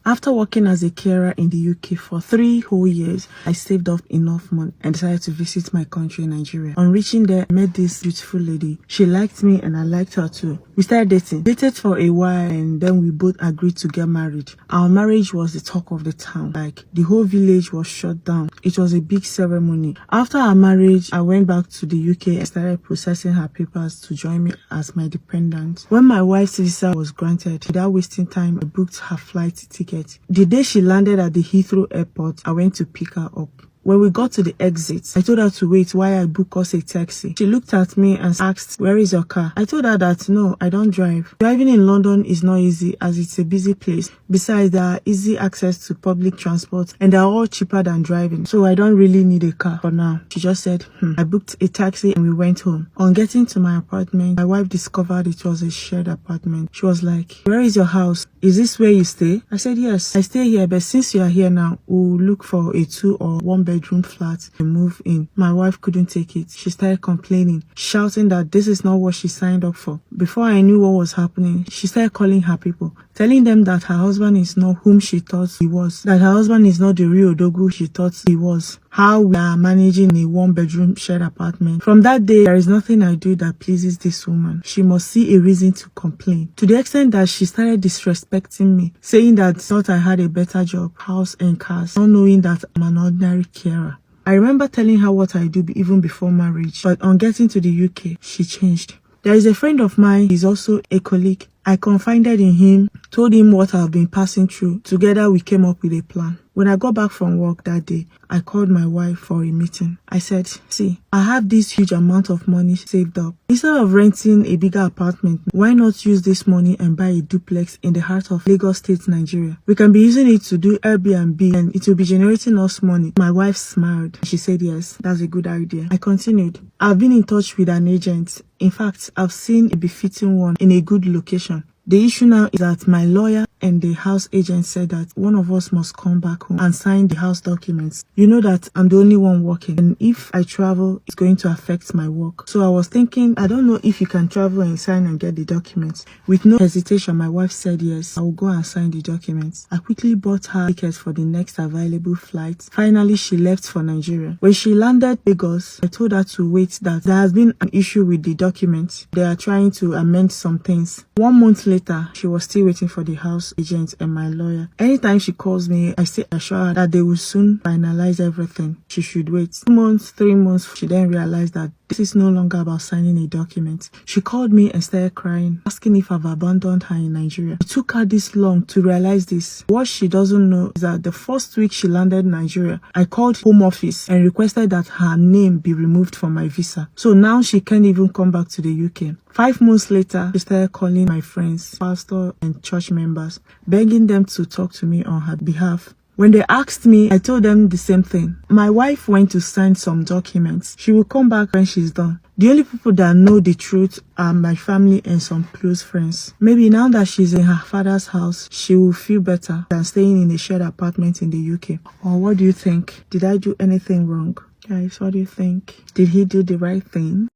After working as a carer in the UK for 3 whole years, I saved up enough money and decided to visit my country, Nigeria. On reaching there, I met this beautiful lady. She liked me and I liked her too. We started dated for a while, and then we both agreed to get married. Our marriage was the talk of the town. Like, the whole village was shut down. It was a big ceremony. After our marriage, I went back to the UK and started processing her papers to join me as my dependent. When my wife's visa was granted, without wasting time, I booked her flight ticket. The day she landed at the Heathrow airport, I went to pick her up. When we got to the exit, I told her to wait while I booked us a taxi. She looked at me and asked, "Where is your car?" I told her that no, I don't drive. Driving in London is not easy as it's a busy place. Besides, there are easy access to public transport and they are all cheaper than driving. So I don't really need a car for now. She just said, I booked a taxi and we went home. On getting to my apartment, my wife discovered it was a shared apartment. She was like, "Where is your house? Is this where you stay?" I said, "Yes, I stay here, but since you are here now, we'll look for a 2 or 1 bedroom flat and move in." My wife couldn't take it. She started complaining, shouting that this is not what she signed up for. Before I knew what was happening, she started calling her people, telling them that her husband is not whom she thought he was, that her husband is not the real Odogu she thought he was. How we are managing a 1 bedroom shared apartment. From that day, there is nothing I do that pleases this woman. She must see a reason to complain. To the extent that she started disrespecting me, saying that thought I had a better job, house and cars, not knowing that I'm an ordinary carer. I remember telling her what I do even before marriage, but on getting to the UK, she changed. There is a friend of mine, he's also a colleague. I confided in him, told him what I've been passing through. Together, we came up with a plan. When I got back from work that day, I called my wife for a meeting. I said, "See, I have this huge amount of money saved up. Instead of renting a bigger apartment, why not use this money and buy a duplex in the heart of Lagos State, Nigeria? We can be using it to do Airbnb and it will be generating us money." My wife smiled. She said, "Yes, that's a good idea." I continued. "I've been in touch with an agent. In fact, I've seen a befitting one in a good location. The issue now is that my lawyer and the house agent said that one of us must come back home and sign the house documents. You know that I'm the only one working, and if I travel, it's going to affect my work. So I was thinking, I don't know if you can travel and sign and get the documents." With no hesitation, my wife said yes, I will go and sign the documents. I quickly bought her tickets for the next available flight. Finally, she left for Nigeria. When she landed Lagos, I told her to wait, that there has been an issue with the documents. They are trying to amend some things. 1 month later, she was still waiting for the house agent and my lawyer. Anytime she calls me, I say assure her that they will soon finalize everything. She should wait. 2 months, 3 months, she then realized that this is no longer about signing a document. She called me and started crying, asking if I've abandoned her in Nigeria. It took her this long to realize this. What she doesn't know is that the first week she landed in Nigeria, I called Home Office and requested that her name be removed from my visa. So now she can't even come back to the UK. 5 months later, she started calling my friends, pastor and church members, begging them to talk to me on her behalf. When they asked me, I told them the same thing. My wife went to sign some documents. She will come back when she's done. The only people that know the truth are my family and some close friends. Maybe now that she's in her father's house, she will feel better than staying in a shared apartment in the UK. Or what do you think? Did I do anything wrong? Guys, what do you think? Did he do the right thing?